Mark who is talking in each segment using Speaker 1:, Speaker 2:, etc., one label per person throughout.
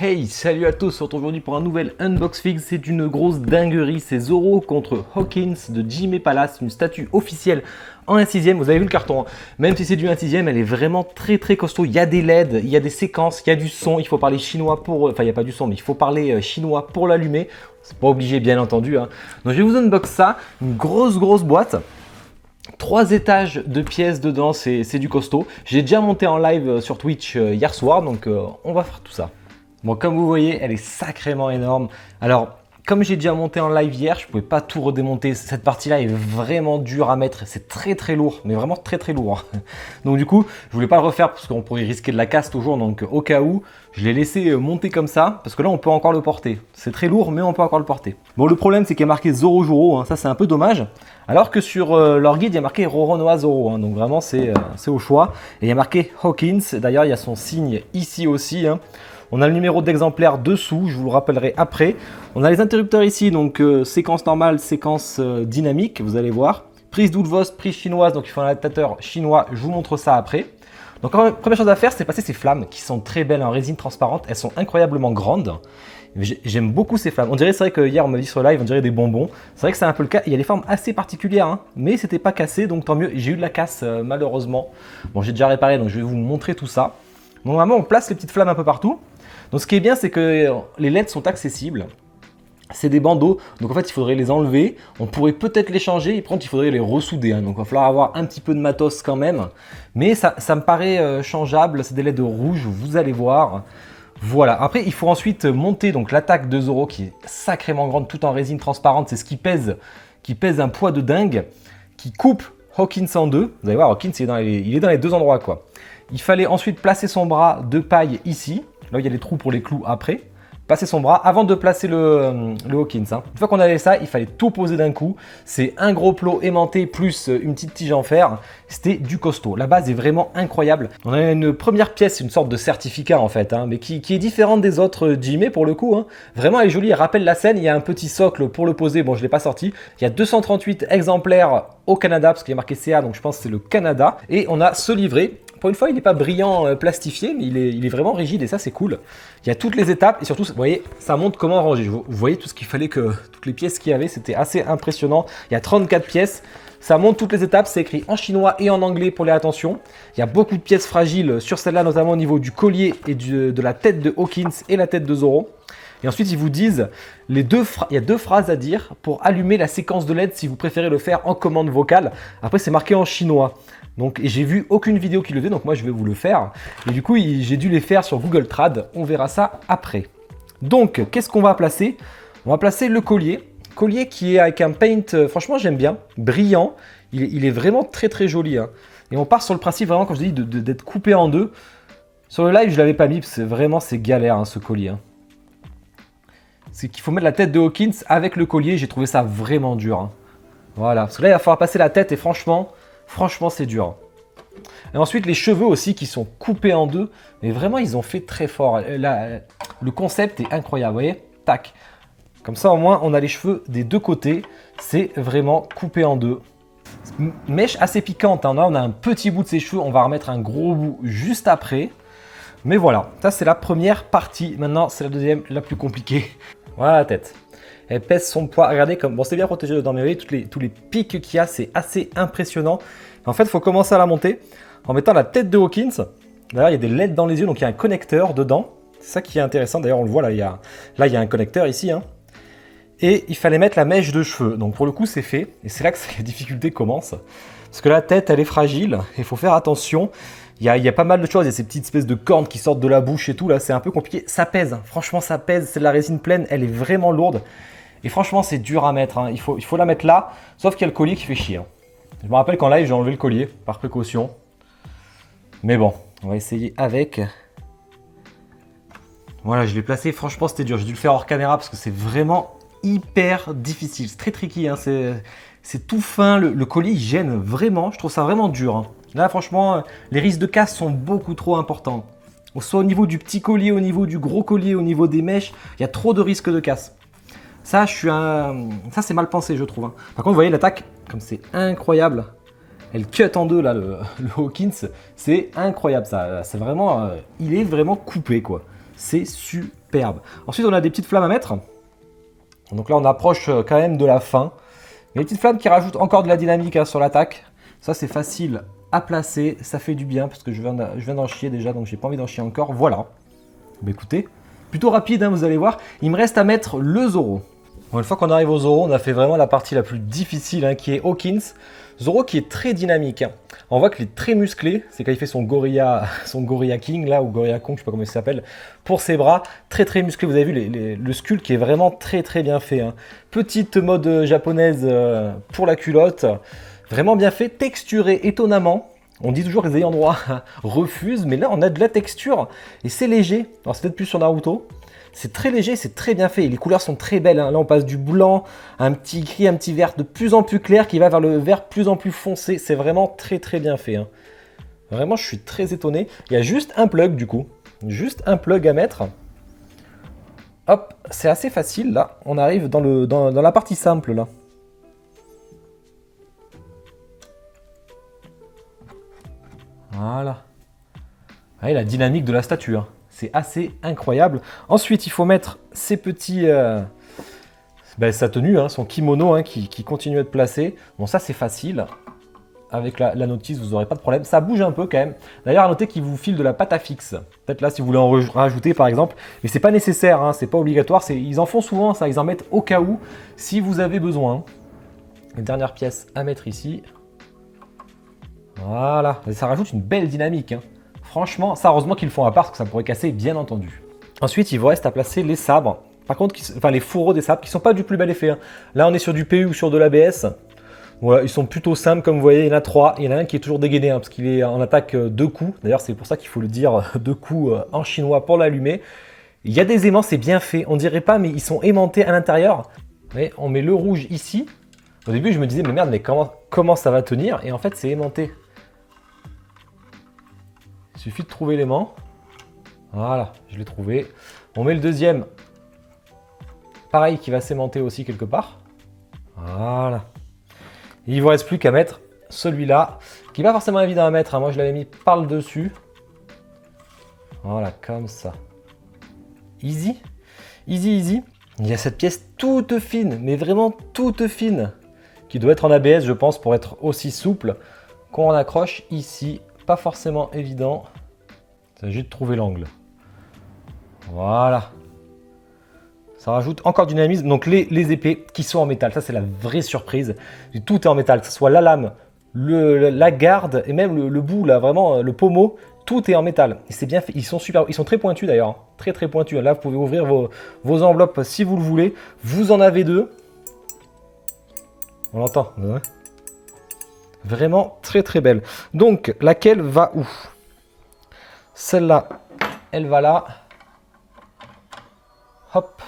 Speaker 1: Hey, salut à tous, on se retrouve aujourd'hui pour un nouvel Unbox Fix. C'est une grosse dinguerie, c'est Zoro contre Hawkins de Jimé Palace, une statue officielle en 1/6. Vous avez vu le carton, hein. Même si c'est du 1/6, elle est vraiment très costaud. Il y a des LED, il y a des séquences, il y a du son, il faut parler chinois pour... Enfin, il n'y a pas du son, mais il faut parler chinois pour l'allumer. C'est pas obligé, bien entendu, hein. Donc je vais vous unbox ça, une grosse boîte. 3 étages de pièces dedans, c'est du costaud. J'ai déjà monté en live sur Twitch hier soir, donc on va faire tout ça. Bon, comme vous voyez, elle est sacrément énorme. Alors, comme j'ai déjà monté en live hier, je ne pouvais pas tout redémonter. Cette partie-là est vraiment dure à mettre. C'est très lourd, mais vraiment très lourd. Donc du coup, je voulais pas le refaire parce qu'on pourrait risquer de la casse toujours. Donc au cas où, je l'ai laissé monter comme ça parce que là, on peut encore le porter. C'est très lourd, mais on peut encore le porter. Bon, le problème, c'est qu'il y a marqué Zoro Joro. Hein. Ça, c'est un peu dommage. Alors que sur leur guide, il y a marqué Roronoa Zoro. Hein. Donc vraiment, c'est au choix. Et il y a marqué Hawkins. D'ailleurs, il y a son signe ici aussi. Hein. On a le numéro d'exemplaire dessous, je vous le rappellerai après. On a les interrupteurs ici, donc séquence normale, séquence dynamique, vous allez voir. Prise d'Ulvos, prise chinoise, donc il faut un adaptateur chinois, je vous montre ça après. Donc première chose à faire, c'est passer ces flammes qui sont très belles en résine transparente. Elles sont incroyablement grandes. J'aime beaucoup ces flammes. On dirait, c'est vrai que hier on m'a dit sur live, on dirait des bonbons. C'est vrai que c'est un peu le cas. Il y a des formes assez particulières, hein, mais c'était pas cassé, donc tant mieux. J'ai eu de la casse malheureusement. Bon, j'ai déjà réparé, donc je vais vous montrer tout ça. Donc vraiment, on place les petites flammes un peu partout. Donc ce qui est bien, c'est que les LED sont accessibles. C'est des bandeaux, donc en fait il faudrait les enlever. On pourrait peut-être les changer, et par contre il faudrait les ressouder. Hein. Donc il va falloir avoir un petit peu de matos quand même. Mais ça me paraît changeable, c'est des LED rouges, vous allez voir. Voilà, après il faut ensuite monter donc l'attaque de Zoro qui est sacrément grande, tout en résine transparente. C'est ce qui pèse un poids de dingue, qui coupe Hawkins en deux. Vous allez voir, Hawkins il est dans les deux endroits, quoi. Il fallait ensuite placer son bras de paille ici. Là où il y a les trous pour les clous après, passer son bras avant de placer le Hawkins. Hein. Une fois qu'on avait ça, il fallait tout poser d'un coup. C'est un gros plot aimanté plus une petite tige en fer. C'était du costaud. La base est vraiment incroyable. On a une première pièce, une sorte de certificat en fait, hein, mais qui est différente des autres Jimé pour le coup. Hein. Vraiment, elle est jolie, elle rappelle la scène. Il y a un petit socle pour le poser. Bon, je ne l'ai pas sorti. Il y a 238 exemplaires au Canada, parce qu'il y a marqué CA, donc je pense que c'est le Canada. Et on a ce livret. Pour une fois, il n'est pas brillant plastifié, mais il est vraiment rigide et ça, c'est cool. Il y a toutes les étapes et surtout, vous voyez, ça montre comment ranger. Vous voyez tout ce qu'il fallait toutes les pièces qu'il y avait, c'était assez impressionnant. Il y a 34 pièces. Ça montre toutes les étapes, c'est écrit en chinois et en anglais pour les attentions. Il y a beaucoup de pièces fragiles sur celle-là, notamment au niveau du collier et de la tête de Hawkins et la tête de Zoro. Et ensuite, ils vous disent, il y a 2 phrases à dire pour allumer la séquence de LED si vous préférez le faire en commande vocale. Après, c'est marqué en chinois. Donc, j'ai vu aucune vidéo qui le fait, donc moi, je vais vous le faire. Et du coup, j'ai dû les faire sur Google Trad. On verra ça après. Donc, qu'est-ce qu'on va placer? On va placer le collier. Collier qui est avec un paint, franchement, j'aime bien, brillant. Il est vraiment très joli. Hein. Et on part sur le principe, vraiment, comme je dis, d'être coupé en deux. Sur le live, je ne l'avais pas mis, parce que c'est galère, hein, ce collier. Hein. C'est qu'il faut mettre la tête de Hawkins avec le collier. J'ai trouvé ça vraiment dur. Hein. Voilà, parce que là, il va falloir passer la tête et franchement, c'est dur. Et ensuite, les cheveux aussi qui sont coupés en deux. Mais vraiment, ils ont fait très fort. Là, le concept est incroyable, vous voyez? Tac. Comme ça, au moins, on a les cheveux des deux côtés. C'est vraiment coupé en deux. Mèche assez piquante. Hein. Là, on a un petit bout de ses cheveux. On va remettre un gros bout juste après. Mais voilà, ça, c'est la première partie. Maintenant, c'est la deuxième, la plus compliquée. Voilà la tête. Elle pèse son poids. Regardez comme... Bon, c'est bien protégé dedans, mais vous voyez, tous les pics qu'il y a, c'est assez impressionnant. En fait, il faut commencer à la monter en mettant la tête de Hawkins. D'ailleurs, il y a des LED dans les yeux, donc il y a un connecteur dedans. C'est ça qui est intéressant. D'ailleurs, on le voit, là, il y a un connecteur ici. Hein. Et il fallait mettre la mèche de cheveux. Donc, pour le coup, c'est fait. Et c'est là que la difficulté commence. Parce que la tête, elle est fragile. Il faut faire attention. Il y a pas mal de choses, il y a ces petites espèces de cornes qui sortent de la bouche et tout, là c'est un peu compliqué. Ça pèse, franchement ça pèse, c'est de la résine pleine, elle est vraiment lourde. Et franchement c'est dur à mettre, hein. Il faut la mettre là, sauf qu'il y a le collier qui fait chier. Hein. Je me rappelle qu'en live j'ai enlevé le collier, par précaution. Mais bon, on va essayer avec. Voilà, je l'ai placé, franchement c'était dur, j'ai dû le faire hors caméra parce que c'est vraiment hyper difficile. C'est très tricky, hein. C'est tout fin, le collier il gêne vraiment, je trouve ça vraiment dur. Hein. Là, franchement, les risques de casse sont beaucoup trop importants. Soit au niveau du petit collier, au niveau du gros collier, au niveau des mèches, il y a trop de risques de casse. Ça, ça c'est mal pensé, je trouve. Hein. Par contre, vous voyez l'attaque, comme c'est incroyable. Elle cut en deux, là, le Hawkins. C'est incroyable, ça. C'est vraiment... il est vraiment coupé, quoi. C'est super superbe. Ensuite, on a des petites flammes à mettre. Donc là, on approche quand même de la fin. Il y a des petites flammes qui rajoutent encore de la dynamique hein, sur l'attaque. Ça, c'est facile à placer. Ça fait du bien parce que je viens d'en chier déjà, donc j'ai pas envie d'en chier encore. Voilà. Bah, écoutez, plutôt rapide, hein, vous allez voir. Il me reste à mettre le Zoro. Bon, une fois qu'on arrive au Zoro, on a fait vraiment la partie la plus difficile, hein, qui est Hawkins. Zoro qui est très dynamique. Hein. On voit qu'il est très musclé. C'est quand il fait son Gorilla King, là, ou Gorilla Kong, je sais pas comment il s'appelle, pour ses bras. Très très musclé. Vous avez vu le sculpt qui est vraiment très très bien fait. Hein. Petite mode japonaise pour la culotte. Vraiment bien fait. Texturé étonnamment. On dit toujours que les ayants droit refusent, mais là on a de la texture et c'est léger. Alors c'est peut-être plus sur Naruto. C'est très léger, c'est très bien fait. Et les couleurs sont très belles. Hein. Là, on passe du blanc à un petit gris, un petit vert de plus en plus clair qui va vers le vert plus en plus foncé. C'est vraiment très très bien fait. Hein. Vraiment, je suis très étonné. Il y a juste un plug du coup. Juste un plug à mettre. Hop, c'est assez facile là. On arrive dans la partie simple là. Voilà. Ah, et la dynamique de la statue. Hein. C'est assez incroyable. Ensuite, il faut mettre ces petits... sa tenue, hein, son kimono hein, qui continue à être placé. Bon, ça, c'est facile. Avec la notice, vous n'aurez pas de problème. Ça bouge un peu quand même. D'ailleurs, à noter qu'il vous file de la pâte à fixe. Peut-être là, si vous voulez en rajouter, par exemple. Mais c'est pas nécessaire, hein, c'est pas obligatoire. Ils en font souvent, ça. Ils en mettent au cas où, si vous avez besoin. Une dernière pièce à mettre ici. Voilà. Et ça rajoute une belle dynamique. Hein. Franchement, ça, heureusement qu'ils le font à part, parce que ça pourrait casser, bien entendu. Ensuite, il vous reste à placer les sabres. Par contre, les fourreaux des sabres, qui ne sont pas du plus bel effet. Hein. Là, on est sur du PU ou sur de l'ABS. Voilà, ils sont plutôt simples, comme vous voyez. Il y en a 3. Il y en a un qui est toujours dégainé, hein, parce qu'il est en attaque 2 coups. D'ailleurs, c'est pour ça qu'il faut le dire 2 coups en chinois pour l'allumer. Il y a des aimants, c'est bien fait. On dirait pas, mais ils sont aimantés à l'intérieur. On met le rouge ici. Au début, je me disais, mais merde, mais comment ça va tenir? Et en fait, c'est aimanté. Il suffit de trouver l'aimant. Voilà, je l'ai trouvé. On met le deuxième. Pareil, qui va s'aimanter aussi quelque part. Voilà. Et il ne vous reste plus qu'à mettre celui-là, qui n'est pas forcément évident à mettre. Hein. Moi, je l'avais mis par le dessus. Voilà, comme ça. Easy. Easy, easy. Il y a cette pièce toute fine, mais vraiment toute fine, qui doit être en ABS, je pense, pour être aussi souple, qu'on accroche ici. Pas forcément évident. Il s'agit de trouver l'angle. Voilà. Ça rajoute encore du dynamisme. Donc les épées qui sont en métal, ça c'est la vraie surprise. Tout est en métal, que ce soit la lame, la garde et même le bout, là, vraiment le pommeau, tout est en métal. Et c'est bien fait. Ils sont super, ils sont très pointus d'ailleurs. Très très pointus. Là, vous pouvez ouvrir vos enveloppes si vous le voulez. Vous en avez 2. On l'entend. Ouais. Vraiment très très belle. Donc, laquelle va où? Celle-là, elle va là. Hop.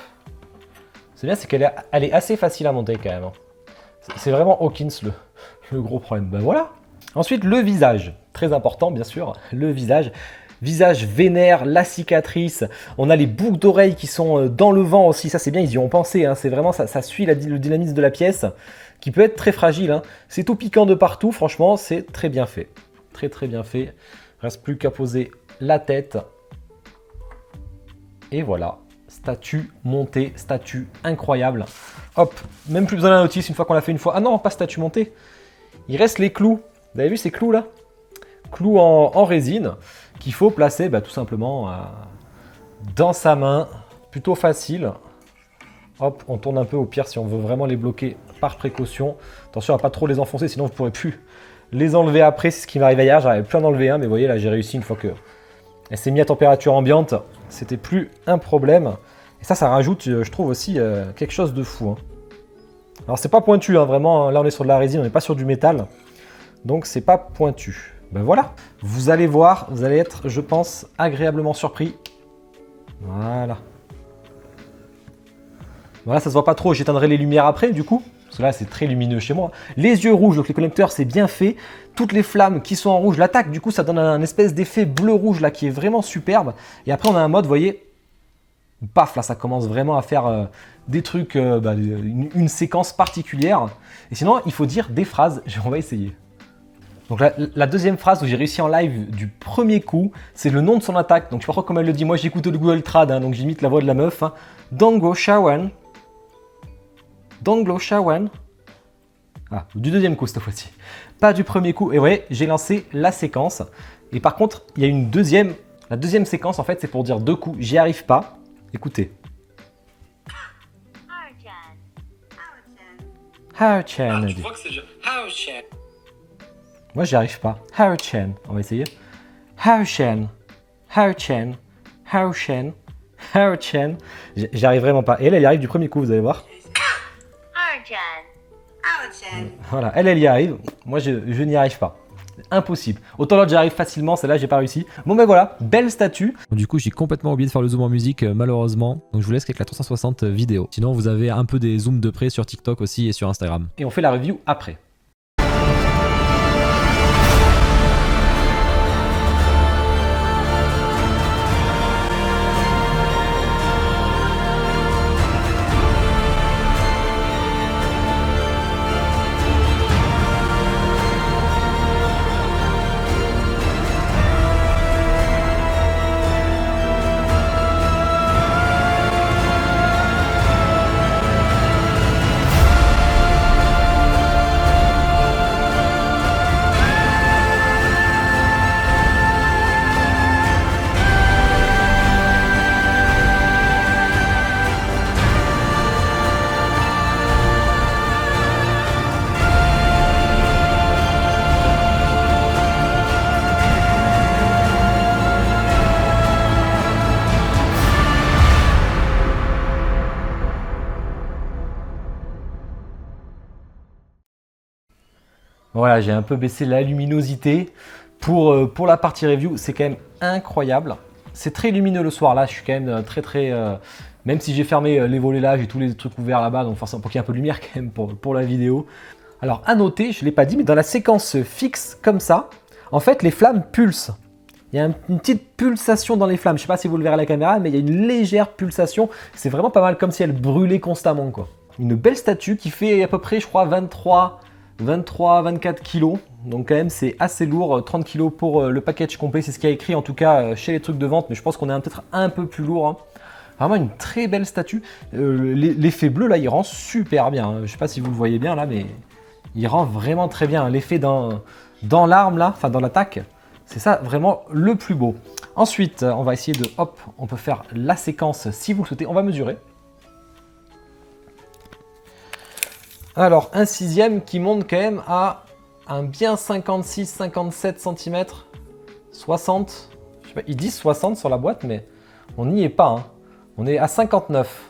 Speaker 1: C'est bien, c'est qu'elle est assez facile à monter quand même. C'est vraiment Hawkins le gros problème. Ben voilà. Ensuite, le visage. Très important, bien sûr. Le visage. Visage vénère, la cicatrice. On a les boucles d'oreilles qui sont dans le vent aussi. Ça, c'est bien, ils y ont pensé. Hein. C'est vraiment, ça suit le dynamisme de la pièce, qui peut être très fragile. Hein. C'est tout piquant de partout. Franchement, c'est très bien fait. Très, très bien fait. Il ne reste plus qu'à poser la tête. Et voilà. Statue montée, statue incroyable. Hop, même plus besoin de la notice une fois qu'on l'a fait une fois. Ah non, pas statue montée. Il reste les clous. Vous avez vu ces clous là? Clous en résine qu'il faut placer tout simplement dans sa main. Plutôt facile. Hop, on tourne un peu au pire si on veut vraiment les bloquer par précaution. Attention à pas trop les enfoncer, sinon vous ne pourrez plus les enlever après. C'est ce qui m'arrive hier, j'arrivais plus à en enlever un, mais vous voyez là j'ai réussi une fois que elle s'est mise à température ambiante. C'était plus un problème. Et ça rajoute, je trouve aussi, quelque chose de fou. Hein. Alors c'est pas pointu, hein, vraiment, là on est sur de la résine, on n'est pas sur du métal. Donc c'est pas pointu. Ben voilà, vous allez voir, vous allez être, je pense, agréablement surpris. Voilà. Voilà, ça se voit pas trop, j'éteindrai les lumières après du coup. Parce que là c'est très lumineux chez moi. Les yeux rouges, donc les connecteurs c'est bien fait. Toutes les flammes qui sont en rouge, l'attaque du coup ça donne un espèce d'effet bleu-rouge là qui est vraiment superbe. Et après on a un mode, vous voyez, paf là ça commence vraiment à faire des trucs, une séquence particulière. Et sinon il faut dire des phrases, on va essayer. Donc la deuxième phrase où j'ai réussi en live du premier coup, c'est le nom de son attaque. Donc je sais pas trop comment elle le dit. Moi j'écoute le Google Trad, hein, donc j'imite la voix de la meuf. Hein. Dongo Shawan. Donglo Shawan. Ah, du deuxième coup cette fois-ci. Pas du premier coup. Et ouais, j'ai lancé la séquence. Et par contre, il y a une deuxième. La deuxième séquence, en fait, c'est pour dire deux coups. J'y arrive pas. Écoutez. Hao-chan.
Speaker 2: Ah, tu vois que c'est Hao-chan.
Speaker 1: Moi, j'y arrive pas. Hao-chan. On va essayer. Hao-chan. Hao-chan. Hao-chan. Hao-chan. J'y arrive vraiment pas. Et elle y arrive du premier coup, vous allez voir. Voilà, elle y arrive. Moi, je n'y arrive pas. Impossible. Autant l'autre, j'y arrive facilement. Celle-là, j'ai pas réussi. Bon, ben voilà, belle statue.
Speaker 3: Du coup, j'ai complètement oublié de faire le zoom en musique, malheureusement. Donc, je vous laisse avec la 360 vidéo. Sinon, vous avez un peu des zooms de près sur TikTok aussi et sur Instagram.
Speaker 1: Et on fait la review après. Voilà, j'ai un peu baissé la luminosité pour la partie review. C'est quand même incroyable. C'est très lumineux le soir. Là, je suis quand même très... même si j'ai fermé les volets là, j'ai tous les trucs ouverts là-bas. Donc forcément, pour qu'il y ait un peu de lumière quand même pour la vidéo. Alors, à noter, je ne l'ai pas dit, mais dans la séquence fixe comme ça, en fait, les flammes pulsent. Il y a une petite pulsation dans les flammes. Je ne sais pas si vous le verrez à la caméra, mais il y a une légère pulsation. C'est vraiment pas mal, comme si elle brûlait constamment, quoi. Une belle statue qui fait à peu près, je crois, 23-24 kilos. Donc quand même, c'est assez lourd. 30 kilos pour le package complet. C'est ce qu'il y a écrit, en tout cas, chez les trucs de vente. Mais je pense qu'on est peut-être un peu plus lourd. Hein. Vraiment une très belle statue. L'effet bleu, là, il rend super bien. Je ne sais pas si vous le voyez bien, là, mais il rend vraiment très bien. L'effet dans l'arme, là, enfin dans l'attaque, c'est ça vraiment le plus beau. Ensuite, on va essayer de... Hop, on peut faire la séquence si vous le souhaitez. On va mesurer. Alors, un sixième qui monte quand même à un bien 56-57 cm. 60. Je sais pas, ils disent 60 sur la boîte, mais on n'y est pas. Hein. On est à 59.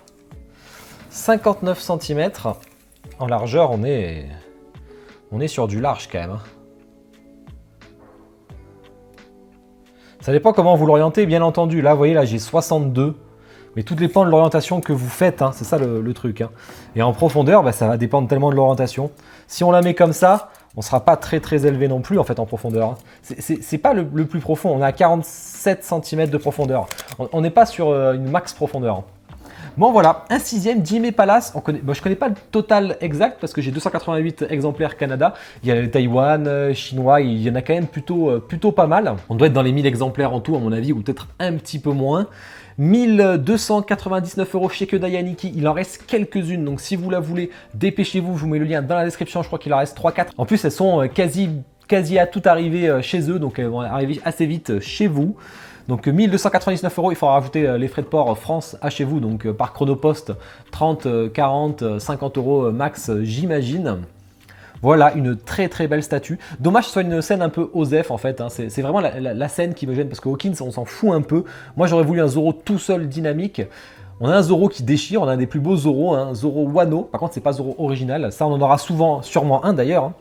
Speaker 1: 59 cm. En largeur, on est sur du large quand même. Hein. Ça dépend comment vous l'orientez, bien entendu. Là, vous voyez, là, j'ai 62. Mais tout dépend de l'orientation que vous faites, hein. C'est ça le truc. Hein. Et en profondeur, bah, ça va dépendre tellement de l'orientation. Si on la met comme ça, on ne sera pas très élevé non plus en fait en profondeur. Hein. C'est pas le plus profond, on est à 47 cm de profondeur. On n'est pas sur une max profondeur. Hein. Bon voilà, un sixième Jimé Palace. Je ne connais pas le total exact parce que j'ai 288 exemplaires Canada. Il y a le Taïwan, chinois, il y en a quand même plutôt pas mal. On doit être dans les 1000 exemplaires en tout à mon avis, ou peut-être un petit peu moins. 1299 € chez Kedai Yaniki, il en reste quelques-unes, donc si vous la voulez, dépêchez-vous, je vous mets le lien dans la description, je crois qu'il en reste 3-4. En plus, elles sont quasi à tout arriver chez eux, donc elles vont arriver assez vite chez vous. Donc 1299 €, il faudra rajouter les frais de port France à chez vous, donc par Chronopost, 30, 40, 50 € max, j'imagine. Voilà, une très belle statue. Dommage que ce soit une scène un peu OSEF en fait. Hein. C'est vraiment la scène qui me gêne parce que Hawkins, on s'en fout un peu. Moi, j'aurais voulu un Zoro tout seul dynamique. On a un Zoro qui déchire, on a un des plus beaux Zoro, un Zoro Wano. Par contre, c'est pas Zoro original. Ça, on en aura sûrement un d'ailleurs. Hein.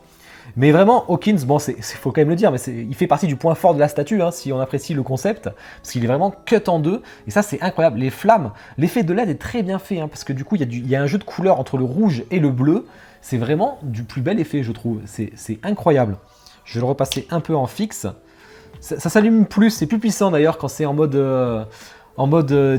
Speaker 1: Mais vraiment, Hawkins, bon, faut quand même le dire, mais il fait partie du point fort de la statue, hein, si on apprécie le concept, parce qu'il est vraiment cut en deux, et ça c'est incroyable. Les flammes, l'effet de LED est très bien fait, hein, parce que du coup, il y a un jeu de couleurs entre le rouge et le bleu, c'est vraiment du plus bel effet, je trouve, c'est incroyable. Je vais le repasser un peu en fixe, ça s'allume plus, c'est plus puissant d'ailleurs quand c'est en mode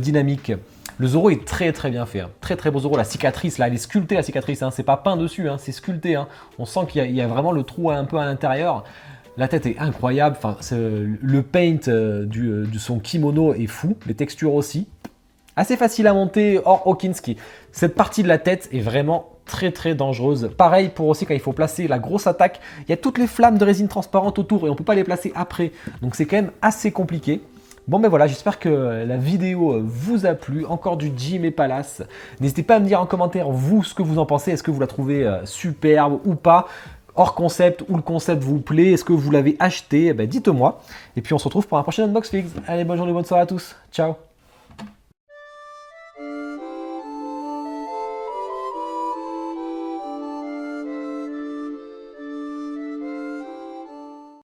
Speaker 1: dynamique. Le Zoro est très bien fait, hein. Très beau Zoro. La cicatrice, là, elle est sculptée la cicatrice, hein. C'est pas peint dessus, hein. C'est sculpté. Hein. On sent qu'il y a vraiment le trou un peu à l'intérieur. La tête est incroyable, enfin, le paint de son kimono est fou, les textures aussi. Assez facile à monter, hors Hawkins cette partie de la tête est vraiment très dangereuse. Pareil pour aussi quand il faut placer la grosse attaque, il y a toutes les flammes de résine transparente autour et on ne peut pas les placer après. Donc c'est quand même assez compliqué. Bon ben voilà, j'espère que la vidéo vous a plu. Encore du Jimé Palace. N'hésitez pas à me dire en commentaire vous ce que vous en pensez. Est-ce que vous la trouvez superbe ou pas? Hors concept ou le concept vous plaît? Est-ce que vous l'avez acheté? Eh ben, dites-moi. Et puis on se retrouve pour un prochain Unbox Figs. Allez, bonne journée, bonne soirée à tous. Ciao.